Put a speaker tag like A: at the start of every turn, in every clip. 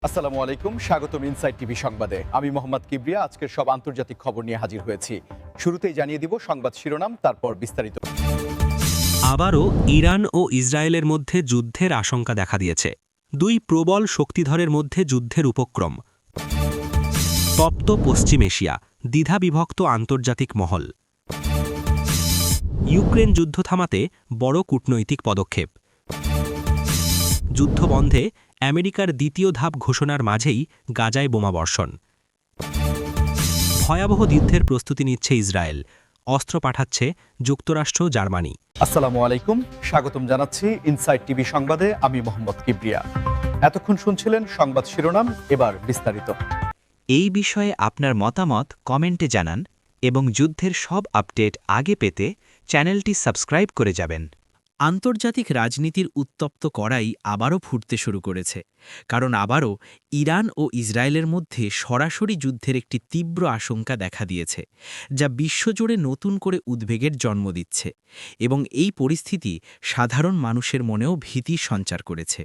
A: আসসালামু আলাইকুম, স্বাগতম ইনসাইড টিভি সংবাদে। আমি মোহাম্মদ কিবরিয়া আজকের সব আন্তর্জাতিক খবর নিয়ে হাজির হয়েছি। শুরুতেই জানিয়ে দিব সংবাদ শিরোনাম, তারপর বিস্তারিত।
B: আবারও ইরান ও ইসরায়েলের মধ্যে যুদ্ধের আশঙ্কা দেখা দিয়েছে। দুই প্রবল শক্তিধরের মধ্যে যুদ্ধের উপক্রম। তপ্ত পশ্চিম এশিয়া, দ্বিধাবিভক্ত আন্তর্জাতিক মহল। ইউক্রেন যুদ্ধ থামাতে বড় কূটনৈতিক পদক্ষেপ। যুদ্ধ বন্ধে আমেরিকার দ্বিতীয় ধাপ ঘোষণার মাঝেই গাজায় বোমাবর্ষণ। ভয়াবহ যুদ্ধের প্রস্তুতি নিচ্ছে ইসরায়েল, অস্ত্র পাঠাচ্ছে যুক্তরাষ্ট্র, জার্মানি।
A: আসসালামু আলাইকুম, স্বাগতম জানাচ্ছি ইনসাইড টিভি সংবাদে। আমি মোহাম্মদ কিবরিয়া। এতক্ষণ শুনছিলেন সংবাদ শিরোনাম, এবার বিস্তারিত।
C: এই বিষয়ে আপনার মতামত কমেন্টে জানান এবং যুদ্ধের সব আপডেট আগে পেতে চ্যানেলটি সাবস্ক্রাইব করে যাবেন।
D: আন্তর্জাতিক রাজনীতির উত্তপ্ত কড়াই আবারও ফুটতে শুরু করেছে, কারণ আবারও ইরান ও ইসরায়েলের মধ্যে সরাসরি যুদ্ধের একটি তীব্র আশঙ্কা দেখা দিয়েছে, যা বিশ্বজুড়ে নতুন করে উদ্বেগের জন্ম দিচ্ছে এবং এই পরিস্থিতি সাধারণ মানুষের মনেও ভীতি সঞ্চার করেছে।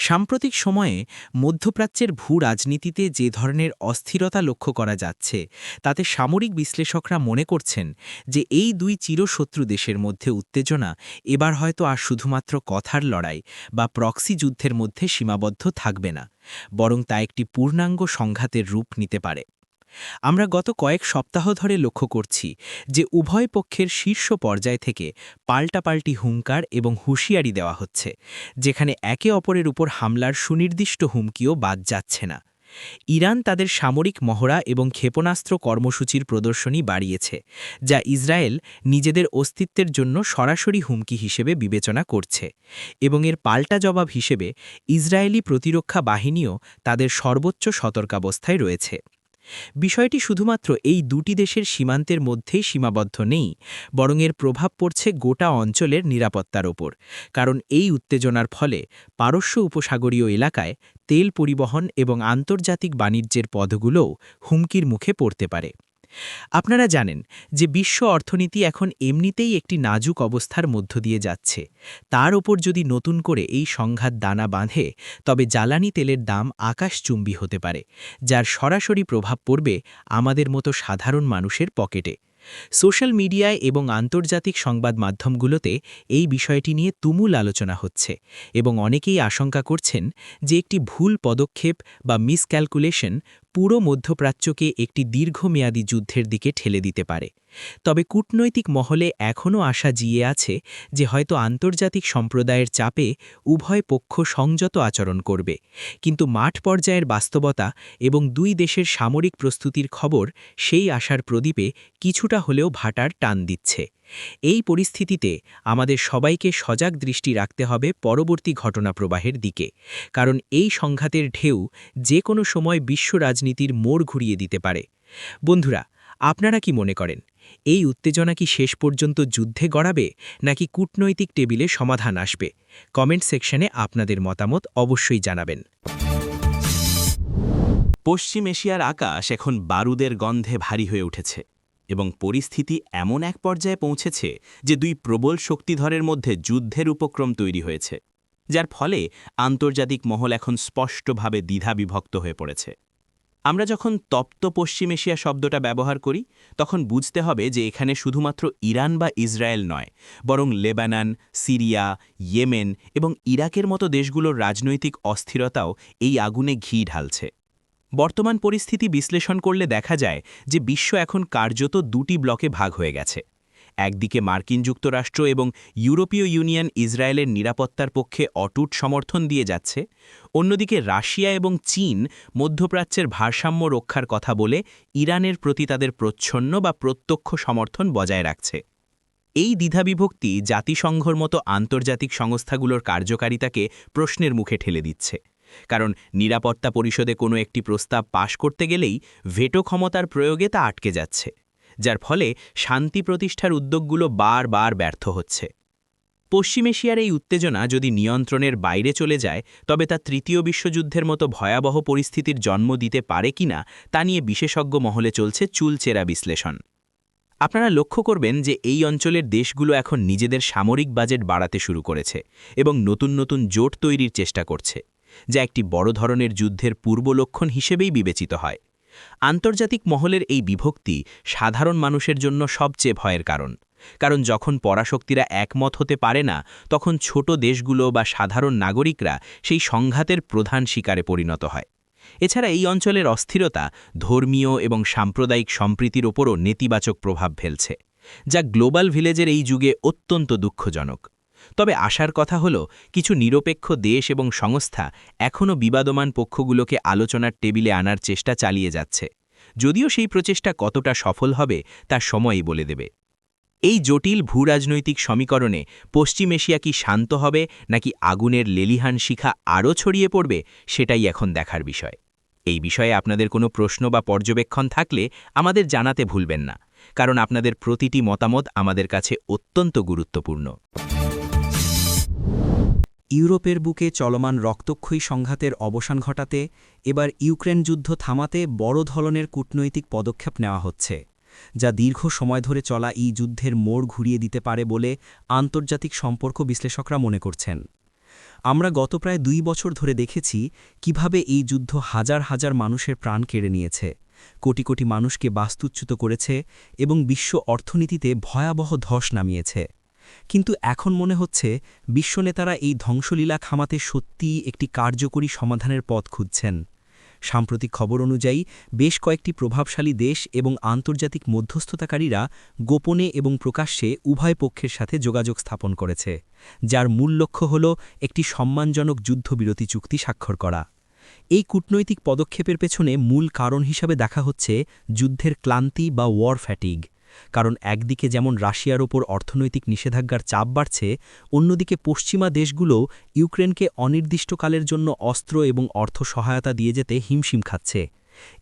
D: সাম্প্রতিক সময়ে মধ্যপ্রাচ্যের ভূ রাজনীতিতে যে ধরনের অস্থিরতা লক্ষ্য করা যাচ্ছে, তাতে সামরিক বিশ্লেষকরা মনে করছেন যে এই দুই চিরশত্রু দেশের মধ্যে উত্তেজনা এবার হয়তো আর শুধুমাত্র কথার লড়াই বা প্রক্সি যুদ্ধের মধ্যে সীমাবদ্ধ থাকবে না, বরং তা একটি পূর্ণাঙ্গ সংঘাতের রূপ নিতে পারে। আমরা গত কয়েক সপ্তাহ ধরে লক্ষ্য করছি যে উভয় পক্ষের শীর্ষ পর্যায় থেকে পাল্টাপাল্টি হুঙ্কার এবং হুঁশিয়ারি দেওয়া হচ্ছে, যেখানে একে অপরের উপর হামলার সুনির্দিষ্ট হুমকিও বাদ যাচ্ছে না। ইরান তাদের সামরিক মহড়া এবং ক্ষেপণাস্ত্র কর্মসূচির প্রদর্শনী বাড়িয়েছে, যা ইসরায়েল নিজেদের অস্তিত্বের জন্য সরাসরি হুমকি হিসেবে বিবেচনা করছে, এবং এর পাল্টা জবাব হিসেবে ইসরায়েলি প্রতিরক্ষা বাহিনীও তাদের সর্বোচ্চ সতর্কাবস্থায় রয়েছে। বিষয়টি শুধুমাত্র এই দুটি দেশের সীমান্তের মধ্যেই সীমাবদ্ধ নেই, বরং এর প্রভাব পড়ছে গোটা অঞ্চলের নিরাপত্তার ওপর, কারণ এই উত্তেজনার ফলে পারস্য উপসাগরীয় এলাকায় তেল পরিবহন এবং আন্তর্জাতিক বাণিজ্যের পথগুলোও হুমকির মুখে পড়তে পারে। আপনারা জানেন যে বিশ্ব অর্থনীতি এখন এমনিতেই একটি নাজুক অবস্থার মধ্য দিয়ে যাচ্ছে। তার ওপর যদি নতুন করে এই সংঘাত দানা বাঁধে, তবে জ্বালানি তেলের দাম আকাশচুম্বী হতে পারে, যার সরাসরি প্রভাব পড়বে আমাদের মতো সাধারণ মানুষের পকেটে। সোশ্যাল মিডিয়ায় এবং আন্তর্জাতিক সংবাদ মাধ্যমগুলোতে এই বিষয়টি নিয়ে তুমুল আলোচনা হচ্ছে, এবং অনেকেই আশঙ্কা করছেন যে একটি ভুল পদক্ষেপ বা মিসক্যালকুলেশন পুরো মধ্যপ্রাচ্যকে একটি দীর্ঘমেয়াদী যুদ্ধের দিকে ঠেলে দিতে পারে। তবে কূটনৈতিক মহলে এখনও আশা জিয়ে আছে যে হয়তো আন্তর্জাতিক সম্প্রদায়ের চাপে উভয় পক্ষ সংযত আচরণ করবে, কিন্তু মাঠ পর্যায়ের বাস্তবতা এবং দুই দেশের সামরিক প্রস্তুতির খবর সেই আশার প্রদীপে কিছুটা হলেও ভাটার টান দিচ্ছে। এই পরিস্থিতিতে আমাদের সবাইকে সজাগ দৃষ্টি রাখতে হবে পরবর্তী ঘটনা প্রবাহের দিকে, কারণ এই সংঘাতের ঢেউ যে কোনো সময় বিশ্ব রাজনীতির মোড় ঘুরিয়ে দিতে পারে। বন্ধুরা, আপনারা কি মনে করেন, এই উত্তেজনা কি শেষ পর্যন্ত যুদ্ধে গড়াবে, নাকি কূটনৈতিক টেবিলে সমাধান আসবে? কমেন্ট সেকশনে আপনাদের মতামত অবশ্যই জানাবেন।
C: পশ্চিম এশিয়ার আকাশ এখন বারুদের গন্ধে ভারী হয়ে উঠেছে এবং পরিস্থিতি এমন এক পর্যায়ে পৌঁছেছে যে দুই প্রবল শক্তিধরের মধ্যে যুদ্ধের উপক্রম তৈরি হয়েছে, যার ফলে আন্তর্জাতিক মহল এখন স্পষ্টভাবে দ্বিধাবিভক্ত হয়ে পড়েছে। আমরা যখন তপ্ত পশ্চিম এশিয়া শব্দটা ব্যবহার করি, তখন বুঝতে হবে যে এখানে শুধুমাত্র ইরান বা ইসরায়েল নয়, বরং লেবানন, সিরিয়া, ইয়েমেন এবং ইরাকের মতো দেশগুলোর রাজনৈতিক অস্থিরতাও এই আগুনে ঘি ঢালছে। বর্তমান পরিস্থিতি বিশ্লেষণ করলে দেখা যায় যে বিশ্ব এখন কার্যত দুটি ব্লকে ভাগ হয়ে গেছে। একদিকে মার্কিন যুক্তরাষ্ট্র এবং ইউরোপীয় ইউনিয়ন ইসরায়েলের নিরাপত্তার পক্ষে অটুট সমর্থন দিয়ে যাচ্ছে, অন্যদিকে রাশিয়া এবং চীন মধ্যপ্রাচ্যের ভারসাম্য রক্ষার কথা বলে ইরানের প্রতি তাদের প্রচ্ছন্ন বা প্রত্যক্ষ সমর্থন বজায় রাখছে। এই দ্বিধাবিভক্তি জাতিসংঘর মতো আন্তর্জাতিক সংস্থাগুলোর কার্যকারিতাকে প্রশ্নের মুখে ঠেলে দিচ্ছে, কারণ নিরাপত্তা পরিষদে কোনো একটি প্রস্তাব পাশ করতে গেলেই ভেটো ক্ষমতার প্রয়োগে তা আটকে যাচ্ছে, যার ফলে শান্তি প্রতিষ্ঠার উদ্যোগগুলো বারবার ব্যর্থ হচ্ছে। পশ্চিম এশিয়ার এই উত্তেজনা যদি নিয়ন্ত্রণের বাইরে চলে যায়, তবে তা তৃতীয় বিশ্বযুদ্ধের মতো ভয়াবহ পরিস্থিতির জন্ম দিতে পারে কিনা তা নিয়ে বিশেষজ্ঞ মহলে চলছে চুলচেরা বিশ্লেষণ। আপনারা লক্ষ্য করবেন যে এই অঞ্চলের দেশগুলো এখন নিজেদের সামরিক বাজেট বাড়াতে শুরু করেছে এবং নতুন নতুন জোট তৈরির চেষ্টা করছে। যা একটি বড় ধরনের যুদ্ধের পূর্বলক্ষণ হিসেবেই বিবেচিত হয়। আন্তর্জাতিক মহলের এই বিভক্তি সাধারণ মানুষের জন্য সবচেয়ে ভয়ের কারণ যখন পরাশক্তিরা একমত হতে পারে না, তখন ছোট দেশগুলো বা সাধারণ নাগরিকরা সেই সংঘাতের প্রধান শিকারে পরিণত হয়। এছাড়া এই অঞ্চলের অস্থিরতা ধর্মীয় এবং সাম্প্রদায়িক সম্প্রীতির ওপরও নেতিবাচক প্রভাব ফেলছে, যা গ্লোবাল ভিলেজের এই যুগে অত্যন্ত দুঃখজনক। তবে আশার কথা হল, কিছু নিরপেক্ষ দেশ এবং সংস্থা এখনও বিবাদমান পক্ষগুলোকে আলোচনার টেবিলে আনার চেষ্টা চালিয়ে যাচ্ছে। যদিও সেই প্রচেষ্টা কতটা সফল হবে তা সময়ই বলে দেবে। এই জটিল ভূরাজনৈতিক সমীকরণে পশ্চিম এশিয়া কি শান্ত হবে নাকি আগুনের লেলিহান শিখা আরও ছড়িয়ে পড়বে, সেটাই এখন দেখার বিষয়। এই বিষয়ে আপনাদের কোনো প্রশ্ন বা পর্যবেক্ষণ থাকলে আমাদের জানাতে ভুলবেন না, কারণ আপনাদের প্রতিটি মতামত আমাদের কাছে অত্যন্ত গুরুত্বপূর্ণ।
E: ইউরোপের বুকে চলমান রক্তক্ষয়ী সংঘাতের অবসান ঘটাতে এবার ইউক্রেন যুদ্ধ থামাতে বড় ধরনের কূটনৈতিক পদক্ষেপ নেওয়া হচ্ছে, যা দীর্ঘ সময় ধরে চলা এই যুদ্ধের মোড় ঘুরিয়ে দিতে পারে বলে আন্তর্জাতিক সম্পর্ক বিশ্লেষকরা মনে করছেন। আমরা গত প্রায় 2 বছর ধরে দেখেছি কিভাবে এই যুদ্ধ হাজার হাজার মানুষের প্রাণ কেড়ে নিয়েছে, কোটি কোটি মানুষকে বাস্তুচ্যুত করেছে এবং বিশ্ব অর্থনীতিতে ভয়াবহ ধস নামিয়েছে। কিন্তু এখন মনে হচ্ছে বিশ্বনেতারা এই ধ্বংসলীলা থামাতে সত্যিই একটি কার্যকরী সমাধানের পথ খুঁজছেন। সাম্প্রতিক খবর অনুযায়ী বেশ কয়েকটি প্রভাবশালী দেশ এবং আন্তর্জাতিক মধ্যস্থতাকারীরা গোপনে এবং প্রকাশ্যে উভয় পক্ষের সাথে যোগাযোগ স্থাপন করেছে, যার মূল লক্ষ্য হল একটি সম্মানজনক যুদ্ধবিরতি চুক্তি স্বাক্ষর করা। এই কূটনৈতিক পদক্ষেপের পেছনে মূল কারণ হিসাবে দেখা হচ্ছে যুদ্ধের ক্লান্তি বা ওয়ার ফ্যাটিগ। কারণ একদিকে যেমন রাশিয়ার ওপর অর্থনৈতিক নিষেধাজ্ঞার চাপ বাড়ছে, অন্যদিকে পশ্চিমা দেশগুলো ইউক্রেনকে অনির্দিষ্টকালের জন্য অস্ত্র এবং অর্থ সহায়তা দিয়ে যেতে হিমশিম খাচ্ছে।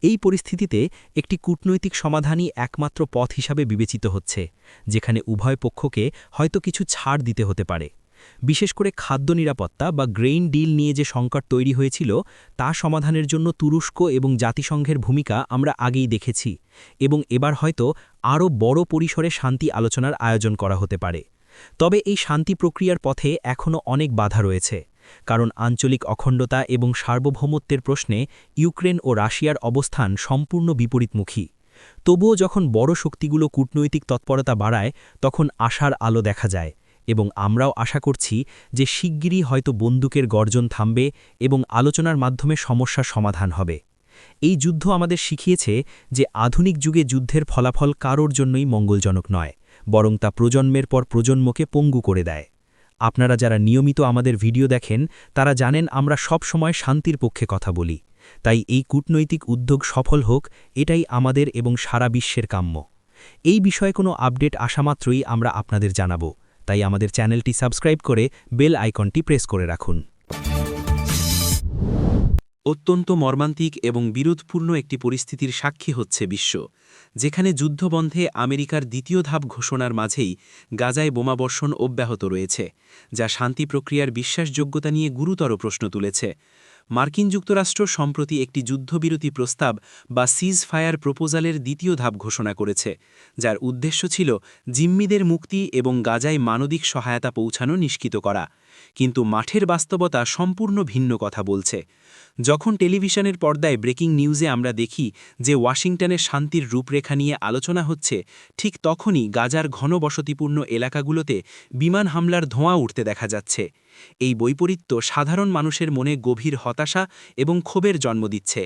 E: এই পরিস্থিতিতে একটি কূটনৈতিক সমাধানই একমাত্র পথ হিসাবে বিবেচিত হচ্ছে, যেখানে উভয় পক্ষকে হয়তো কিছু ছাড় দিতে হতে পারে। বিশেষ করে খাদ্য নিরাপত্তা বা গ্রেইন ডিল নিয়ে যে সংকট তৈরি হয়েছিল, তা সমাধানের জন্য তুরস্ক এবং জাতিসংঘের ভূমিকা আমরা আগেই দেখেছি, এবং এবার হয়তো আরও বড় পরিসরে শান্তি আলোচনার আয়োজন করা হতে পারে। তবে এই শান্তি প্রক্রিয়ার পথে এখনও অনেক বাধা রয়েছে, কারণ আঞ্চলিক অখণ্ডতা এবং সার্বভৌমত্বের প্রশ্নে ইউক্রেন ও রাশিয়ার অবস্থান সম্পূর্ণ বিপরীতমুখী। তবুও যখন বড় শক্তিগুলো কূটনৈতিক তৎপরতা বাড়ায়, তখন আশার আলো দেখা যায়, এবং আমরাও আশা করছি যে শিগগিরই হয়তো বন্দুকের গর্জন থামবে এবং আলোচনার মাধ্যমে সমস্যার সমাধান হবে। এই যুদ্ধ আমাদের শিখিয়েছে যে আধুনিক যুগে যুদ্ধের ফলাফল কারোর জন্যই মঙ্গলজনক নয়, বরং তা প্রজন্মের পর প্রজন্মকে পঙ্গু করে দেয়। আপনারা যারা নিয়মিত আমাদের ভিডিও দেখেন, তারা জানেন আমরা সব সময় শান্তির পক্ষে কথা বলি। তাই এই কূটনৈতিক উদ্যোগ সফল হোক, এটাই আমাদের এবং সারা বিশ্বের কাম্য। এই বিষয়ে কোনো আপডেট আসামাত্রই আমরা আপনাদের জানাবো, তাই আমাদের চ্যানেলটি সাবস্ক্রাইব করে বেল আইকনটি প্রেস করে রাখুন।
D: অত্যন্ত মর্মান্তিক এবং বিরোধপূর্ণ একটি পরিস্থিতির সাক্ষী হচ্ছে বিশ্ব, যেখানে যুদ্ধবন্ধে আমেরিকার দ্বিতীয় ধাপ ঘোষণার মাঝেই গাজায় বোমাবর্ষণ অব্যাহত রয়েছে, যা শান্তি প্রক্রিয়ার বিশ্বাসযোগ্যতা নিয়ে গুরুতর প্রশ্ন তুলেছে। মার্কিন যুক্তরাষ্ট্র সম্প্রতি একটি যুদ্ধবিরতি প্রস্তাব বা সিজ ফায়ার প্রপোজালের দ্বিতীয় ধাপ ঘোষণা করেছে, যার উদ্দেশ্য ছিল জিম্মিদের মুক্তি এবং গাজায় মানবিক সহায়তা পৌঁছানো নিশ্চিত করা। কিন্তু মাঠের বাস্তবতা সম্পূর্ণ ভিন্ন কথা বলছে। যখন টেলিভিশনের পর্দায় ব্রেকিং নিউজে আমরা দেখি যে ওয়াশিংটনের শান্তির রূপরেখা নিয়ে আলোচনা হচ্ছে, ঠিক তখনই গাজার ঘনবসতিপূর্ণ এলাকাগুলোতে বিমান হামলার ধোঁয়া উঠতে দেখা যাচ্ছে। এই বৈপরীত্য সাধারণ মানুষের মনে গভীর হতাশা এবং ক্ষোভের জন্ম দিচ্ছে।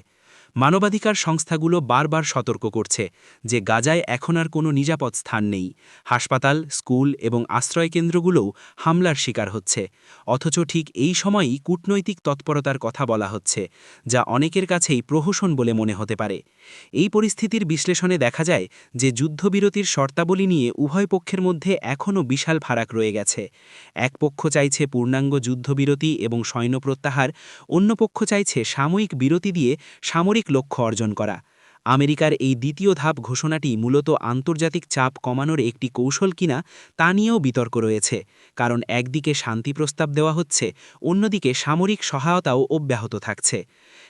D: মানবাধিকার সংস্থাগুলো বারবার সতর্ক করছে যে গাজায় এখন আর কোনো নিরাপদ স্থান নেই। হাসপাতাল, স্কুল এবং আশ্রয়কেন্দ্রগুলোও হামলার শিকার হচ্ছে। অথচ ঠিক এই সময়ই কূটনৈতিক তৎপরতার কথা বলা হচ্ছে, যা অনেকের কাছেই প্রহসন বলে মনে হতে পারে। এই পরিস্থিতির বিশ্লেষণে দেখা যায় যে যুদ্ধবিরতির শর্তাবলী নিয়ে উভয় পক্ষের মধ্যে এখনও বিশাল ফারাক রয়ে গেছে। এক পক্ষ চাইছে পূর্ণাঙ্গ যুদ্ধবিরতি এবং সৈন্য প্রত্যাহার, অন্য পক্ষ চাইছে সাময়িক বিরতি দিয়ে সামরিক লক্ষ্য অর্জন করা। আমেরিকার এই দ্বিতীয় ধাপ ঘোষণাটি মূলত আন্তর্জাতিক চাপ কমানোর একটি কৌশল কিনা তা নিয়েও বিতর্ক রয়েছে, কারণ একদিকে শান্তি প্রস্তাব দেওয়া হচ্ছে, অন্যদিকে সামরিক সহায়তাও অব্যাহত থাকছে।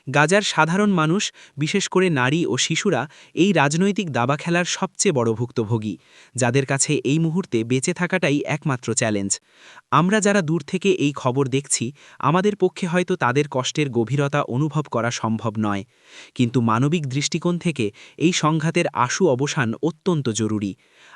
D: গাজার সাধারণ মানুষ, বিশেষ করে নারী ও শিশুরা এই রাজনৈতিক দাবা খেলার সবচেয়ে বড় ভুক্তভোগী, যাদের কাছে এই মুহূর্তে বেঁচে থাকাটাই একমাত্র চ্যালেঞ্জ। আমরা যারা দূর থেকে এই খবর দেখছি, আমাদের পক্ষে হয়তো তাদের কষ্টের গভীরতা অনুভব করা সম্ভব নয়, কিন্তু মানবিক দৃষ্টিকোণ থেকে এই সংঘাতের আশু অবসান অত্যন্ত জরুরি।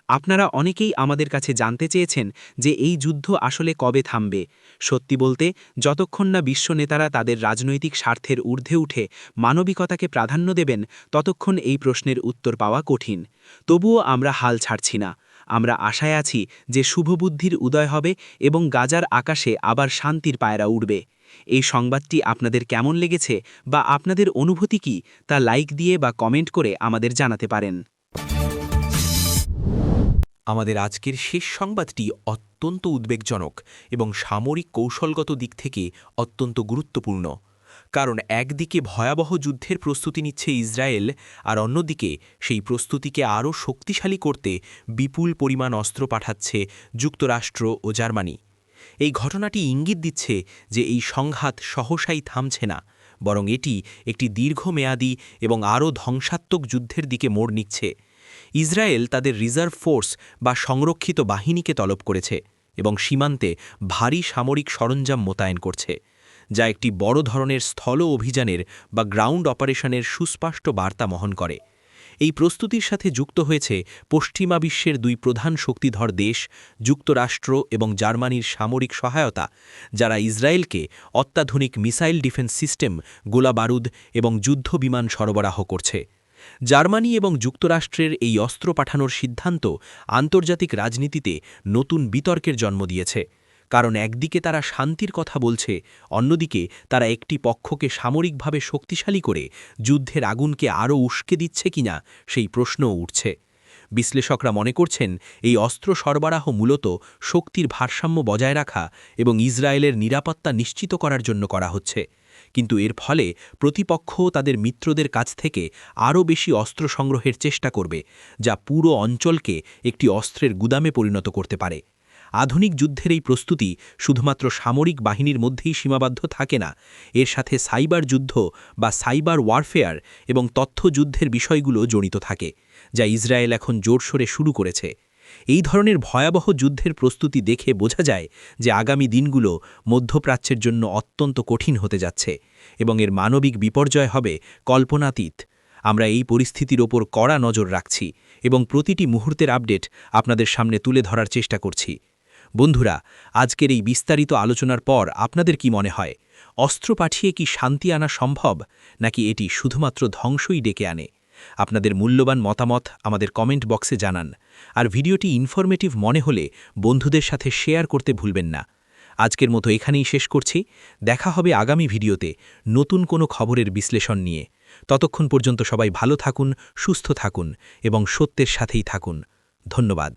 D: আপনারা অনেকেই আমাদের কাছে জানতে চেয়েছেন যে এই যুদ্ধ আসলে কবে থামবে। সত্যি বলতে, যতক্ষণ না বিশ্ব নেতারা তাদের রাজনৈতিক স্বার্থের ঊর্ধ্বে উঠে মানবিকতাকে প্রাধান্য দেবেন, ততক্ষণ এই প্রশ্নের উত্তর পাওয়া কঠিন। তবুও আমরা হাল ছাড়ছি না। আমরা আশায় আছি যে শুভবুদ্ধির উদয় হবে এবং গাজার আকাশে আবার শান্তির পায়রা উড়বে। এই সংবাদটি আপনাদের কেমন লেগেছে বা আপনাদের অনুভূতি কি, তা লাইক দিয়ে বা কমেন্ট করে আমাদের জানাতে পারেন।
B: আমাদের আজকের শেষ সংবাদটি অত্যন্ত উদ্বেগজনক এবং সামরিক কৌশলগত দিক থেকে অত্যন্ত গুরুত্বপূর্ণ। কারণ একদিকে ভয়াবহ যুদ্ধের প্রস্তুতি নিচ্ছে ইসরায়েল, আর অন্যদিকে সেই প্রস্তুতিকে আরও শক্তিশালী করতে বিপুল পরিমাণ অস্ত্র পাঠাচ্ছে যুক্তরাষ্ট্র ও জার্মানি। এই ঘটনাটি ইঙ্গিত দিচ্ছে যে এই সংঘাত সহসাই থামছে না, বরং এটি একটি দীর্ঘমেয়াদী এবং আরও ধ্বংসাত্মক যুদ্ধের দিকে মোড় নিচ্ছে। ইসরায়েল তাদের রিজার্ভ ফোর্স বা সংরক্ষিত বাহিনীকে তলব করেছে এবং সীমান্তে ভারী সামরিক সরঞ্জাম মোতায়েন করছে, যা একটি বড় ধরনের স্থল অভিযানের বা গ্রাউন্ড অপারেশনের সুস্পষ্ট বার্তা বহন করে। এই প্রস্তুতির সাথে যুক্ত হয়েছে পশ্চিমা বিশ্বের দুই প্রধান শক্তিধর দেশ, যুক্তরাষ্ট্র এবং জার্মানির সামরিক সহায়তা, যারা ইসরায়েলকে অত্যাধুনিক মিসাইল ডিফেন্স সিস্টেম, গোলাবারুদ এবং যুদ্ধ বিমান সরবরাহ করছে। জার্মানি এবং যুক্তরাষ্ট্রের এই অস্ত্র পাঠানোর সিদ্ধান্ত আন্তর্জাতিক রাজনীতিতে নতুন বিতর্কের জন্ম দিয়েছে, কারণ একদিকে তারা শান্তির কথা বলছে, অন্যদিকে তারা একটি পক্ষকে সামরিকভাবে শক্তিশালী করে যুদ্ধের আগুনকে আরও উস্কে দিচ্ছে কিনা সেই প্রশ্নও উঠছে। বিশ্লেষকরা মনে করছেন এই অস্ত্র সরবরাহ মূলত শক্তির ভারসাম্য বজায় রাখা এবং ইসরায়েলের নিরাপত্তা নিশ্চিত করার জন্য করা হচ্ছে, কিন্তু এর ফলে প্রতিপক্ষও তাদের মিত্রদের কাছ থেকে আরও বেশি অস্ত্র সংগ্রহের চেষ্টা করবে, যা পুরো অঞ্চলকে একটি অস্ত্রের গুদামে পরিণত করতে পারে। আধুনিক যুদ্ধের এই প্রস্তুতি শুধুমাত্র সামরিক বাহিনীর মধ্যেই সীমাবদ্ধ থাকে না, এর সাথে সাইবার যুদ্ধ বা সাইবার ওয়ারফেয়ার এবং তথ্যযুদ্ধের বিষয়গুলো জড়িত থাকে, যা ইসরায়েল এখন জোরসোরে শুরু করেছে। এই ধরনের ভয়াবহ যুদ্ধের প্রস্তুতি দেখে বোঝা যায় যে আগামী দিনগুলো মধ্যপ্রাচ্যের জন্য অত্যন্ত কঠিন হতে যাচ্ছে এবং এর মানবিক বিপর্যয় হবে কল্পনাতীত। আমরা এই পরিস্থিতির ওপর কড়া নজর রাখছি এবং প্রতিটি মুহূর্তের আপডেট আপনাদের সামনে তুলে ধরার চেষ্টা করছি। বন্ধুরা, আজকের এই বিস্তারিত আলোচনার পর আপনাদের কি মনে হয়? অস্ত্র পাঠিয়ে কি শান্তি আনা সম্ভব, নাকি এটি শুধুমাত্র ধ্বংসই ডেকে আনে? আপনাদের মূল্যবান মতামত আমাদের কমেন্ট বক্সে জানান, আর ভিডিওটি ইনফরমেটিভ মনে হলে বন্ধুদের সাথে শেয়ার করতে ভুলবেন না। আজকের মতো এখানেই শেষ করছি। দেখা হবে আগামী ভিডিওতে নতুন কোনো খবরের বিশ্লেষণ নিয়ে। ততক্ষণ পর্যন্ত সবাই ভালো থাকুন, সুস্থ থাকুন এবং সত্যের সাথেই থাকুন। ধন্যবাদ।